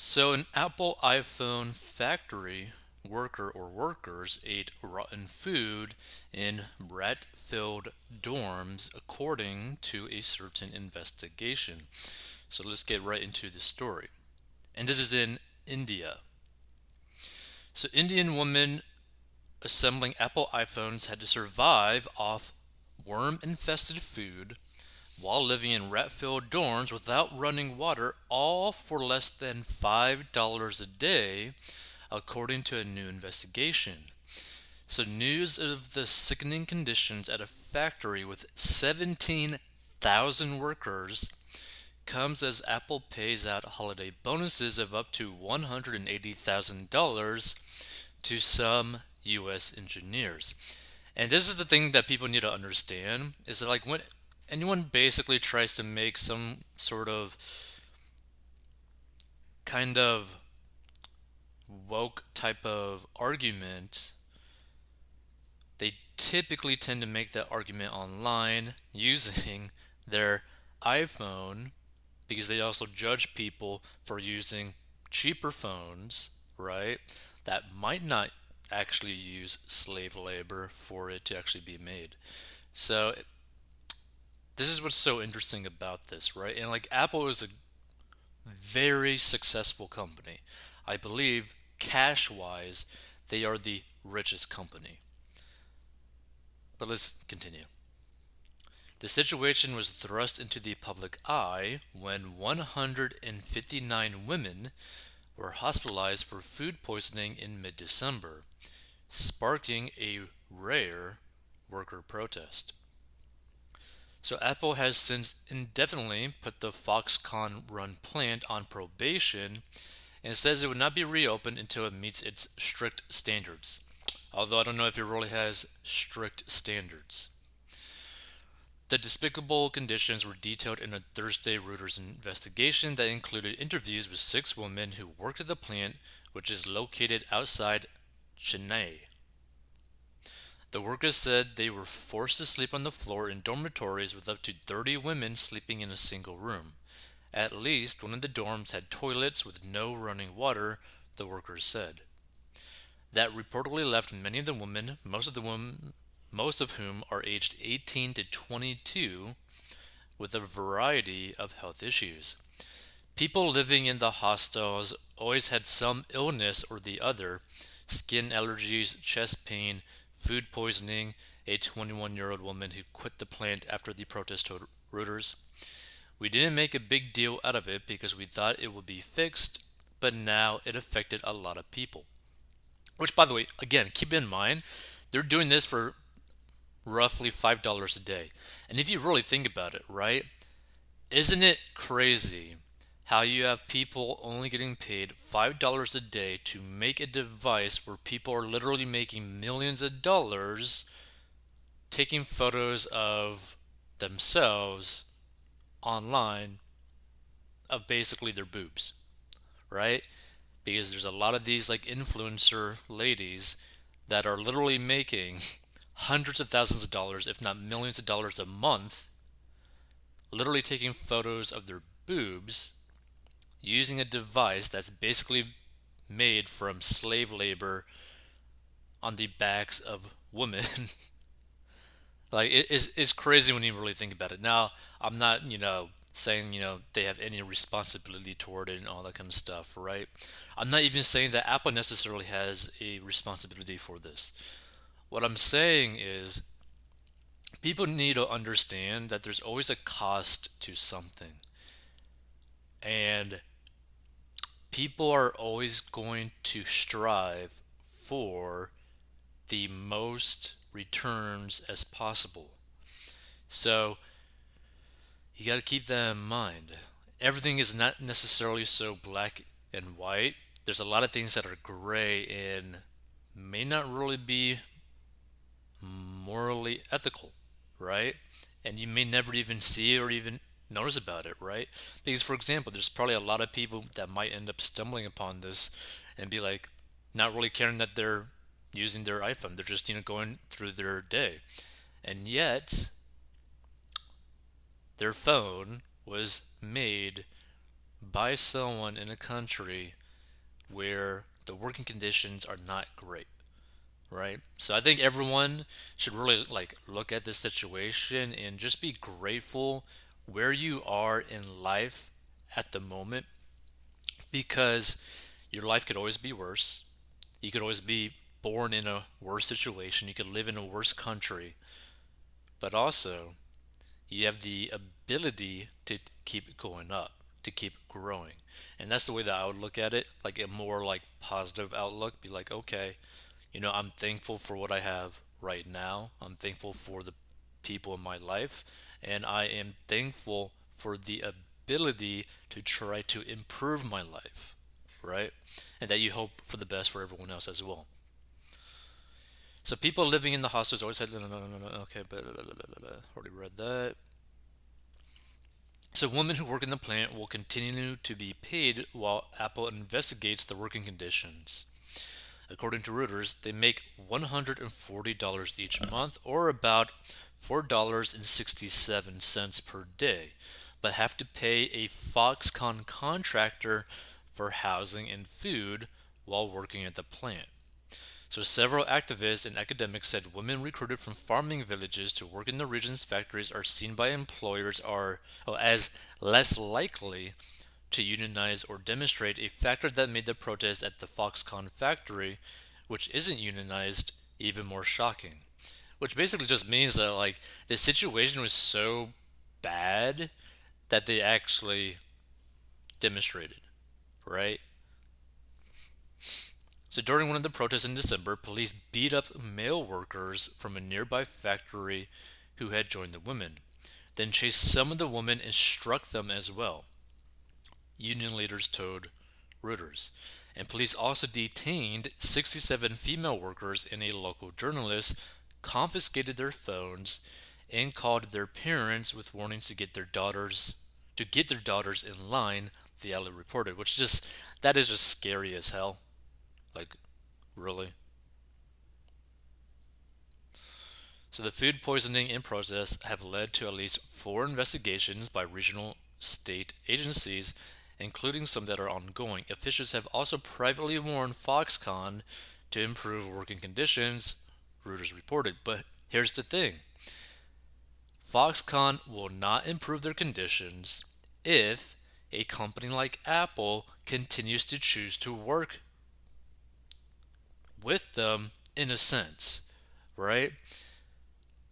So, an Apple iPhone factory worker or workers ate rotten food in rat filled dorms, according to a certain investigation. So, let's get right into the story. And this is in India. So, Indian women assembling Apple iPhones had to survive off worm infested food while living in rat filled dorms without running water, all for less than $5 a day, according to a new investigation. So, news of the sickening conditions at a factory with 17,000 workers comes as Apple pays out holiday bonuses of up to $180,000 to some US engineers. And this is the thing that people need to understand is that like when anyone basically tries to make some sort of kind of woke type of argument, they typically tend to make that argument online using their iPhone because they also judge people for using cheaper phones, right? That might not actually use slave labor for it to actually be made. So this is what's so interesting about this, right? And like Apple is a very successful company. I believe cash wise, they are the richest company. But let's continue. The situation was thrust into the public eye when 159 women were hospitalized for food poisoning in mid December, sparking a rare worker protest. So Apple has since indefinitely put the Foxconn run plant on probation and says it would not be reopened until it meets its strict standards. Although I don't know if it really has strict standards. The despicable conditions were detailed in a Thursday Reuters investigation that included interviews with six women who worked at the plant, which is located outside Chennai. The workers said they were forced to sleep on the floor in dormitories with up to 30 women sleeping in a single room. At least one of the dorms had toilets with no running water, the workers said. That reportedly left many of the women, most of whom are aged 18 to 22, with a variety of health issues. People living in the hostels always had some illness or the other: skin allergies, chest pain, food poisoning. A 21-year-old woman who quit the plant after the protest told Reuters, "We didn't make a big deal out of it because we thought it would be fixed, but now it affected a lot of people." Which, by the way, again, keep in mind, they're doing this for roughly $5 a day. And if you really think about it, right, isn't it crazy how you have people only getting paid $5 a day to make a device where people are literally making millions of dollars taking photos of themselves online of basically their boobs, right? Because there's a lot of these like influencer ladies that are literally making hundreds of thousands of dollars, if not millions of dollars a month, literally taking photos of their boobs using a device that's basically made from slave labor on the backs of women. Like it's crazy when you really think about it. Now, I'm not, saying, they have any responsibility toward it and all that kind of stuff, right? I'm not even saying that Apple necessarily has a responsibility for this. What I'm saying is people need to understand that there's always a cost to something. And people are always going to strive for the most returns as possible. So you got to keep that in mind. Everything is not necessarily so black and white. There's a lot of things that are gray and may not really be morally ethical, right? And you may never even see or even notice about it, right? Because, for example, there's probably a lot of people that might end up stumbling upon this and be like, not really caring that they're using their iPhone. They're just, going through their day. And yet, their phone was made by someone in a country where the working conditions are not great, right? So I think everyone should really like look at this situation and just be grateful where you are in life at the moment, because your life could always be worse. You could always be born in a worse situation. You could live in a worse country, but also you have the ability to keep going up, to keep growing. And that's the way that I would look at it, like a more like positive outlook. Be like, okay, I'm thankful for what I have right now. I'm thankful for the people in my life, and I am thankful for the ability to try to improve my life, right? And that you hope for the best for everyone else as well. So people living in the hostels always said, no, no, no, no, no, okay, but already read that. So women who work in the plant will continue to be paid while Apple investigates the working conditions. According to Reuters, they make $140 each month, or about $4.67 per day, but have to pay a Foxconn contractor for housing and food while working at the plant. So several activists and academics said women recruited from farming villages to work in the region's factories are seen by employers as less likely to unionize or demonstrate, a factor that made the protest at the Foxconn factory, which isn't unionized, even more shocking. Which basically just means that like the situation was so bad that they actually demonstrated, right? So during one of the protests in December, police beat up male workers from a nearby factory who had joined the women, then chased some of the women and struck them as well, union leaders told Reuters. And police also detained 67 female workers and a local journalist, confiscated their phones, and called their parents with warnings to get their daughters in line, the outlet reported, which just that is just scary as hell. Like, really. So the food poisoning and protests have led to at least four investigations by regional state agencies, including some that are ongoing. Officials have also privately warned Foxconn to improve working conditions, Reuters reported. But here's the thing: Foxconn will not improve their conditions if a company like Apple continues to choose to work with them in a sense, right?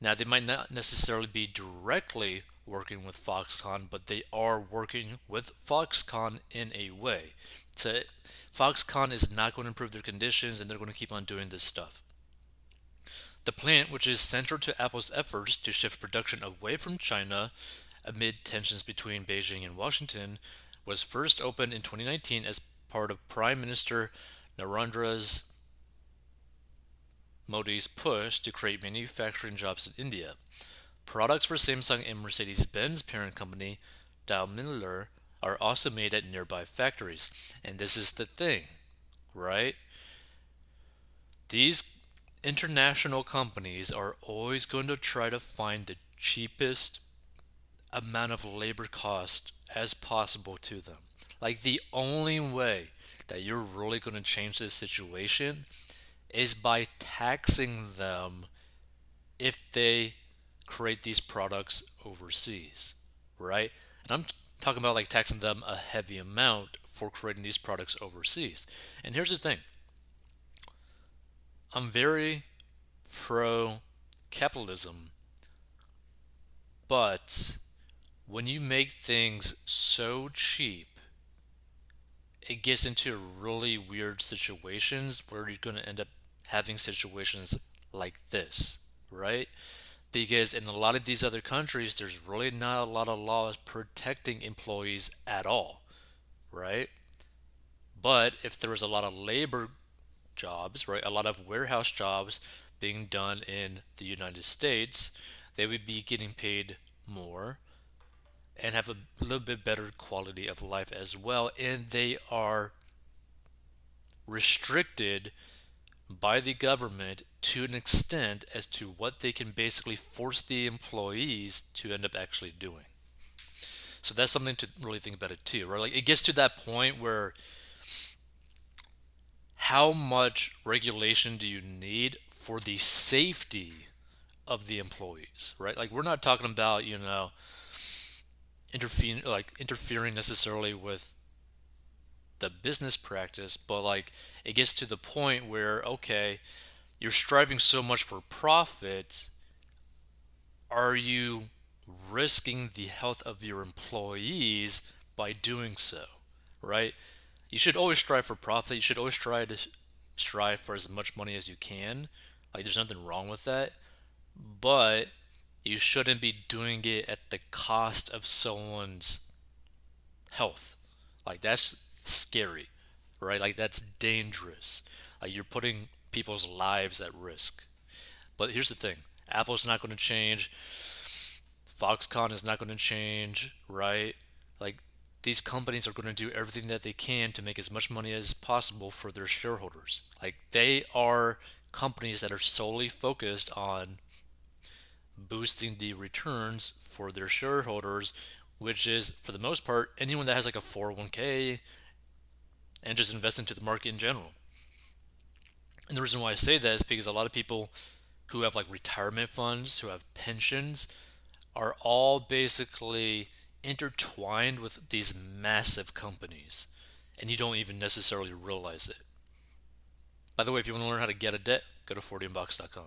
Now, they might not necessarily be directly working with Foxconn, but they are working with Foxconn in a way. So, Foxconn is not going to improve their conditions, and they're going to keep on doing this stuff. The plant, which is central to Apple's efforts to shift production away from China amid tensions between Beijing and Washington, was first opened in 2019 as part of Prime Minister Narendra Modi's push to create manufacturing jobs in India. Products for Samsung and Mercedes-Benz parent company Daimler are also made at nearby factories. And this is the thing, right? These international companies are always going to try to find the cheapest amount of labor cost as possible to them. Like the only way that you're really going to change this situation is by taxing them if they create these products overseas, right? And I'm talking about like taxing them a heavy amount for creating these products overseas. And here's the thing: I'm very pro capitalism, but when you make things so cheap, it gets into really weird situations where you're going to end up having situations like this, right? Because in a lot of these other countries, there's really not a lot of laws protecting employees at all, right? But if there was a lot of labor jobs, right, a lot of warehouse jobs being done in the United States, they would be getting paid more and have a little bit better quality of life as well. And they are restricted by the government to an extent as to what they can basically force the employees to end up actually doing. So that's something to really think about it too, right? Like it gets to that point where how much regulation do you need for the safety of the employees, right? Like we're not talking about, interfering necessarily with the business practice, but like it gets to the point where okay, you're striving so much for profit, are you risking the health of your employees by doing so, right? You should always strive for profit. You should always try to strive for as much money as you can. Like there's nothing wrong with that, but you shouldn't be doing it at the cost of someone's health. Like that's scary, right? Like that's dangerous. Like you're putting people's lives at risk. But here's the thing: Apple's not going to change. Foxconn is not going to change, right? Like these companies are going to do everything that they can to make as much money as possible for their shareholders. Like they are companies that are solely focused on boosting the returns for their shareholders, which is for the most part anyone that has like a 401k and just invest into the market in general. And the reason why I say that is because a lot of people who have like retirement funds, who have pensions, are all basically intertwined with these massive companies, and you don't even necessarily realize it. By the way, if you want to learn how to get a debt, go to 40inbox.com.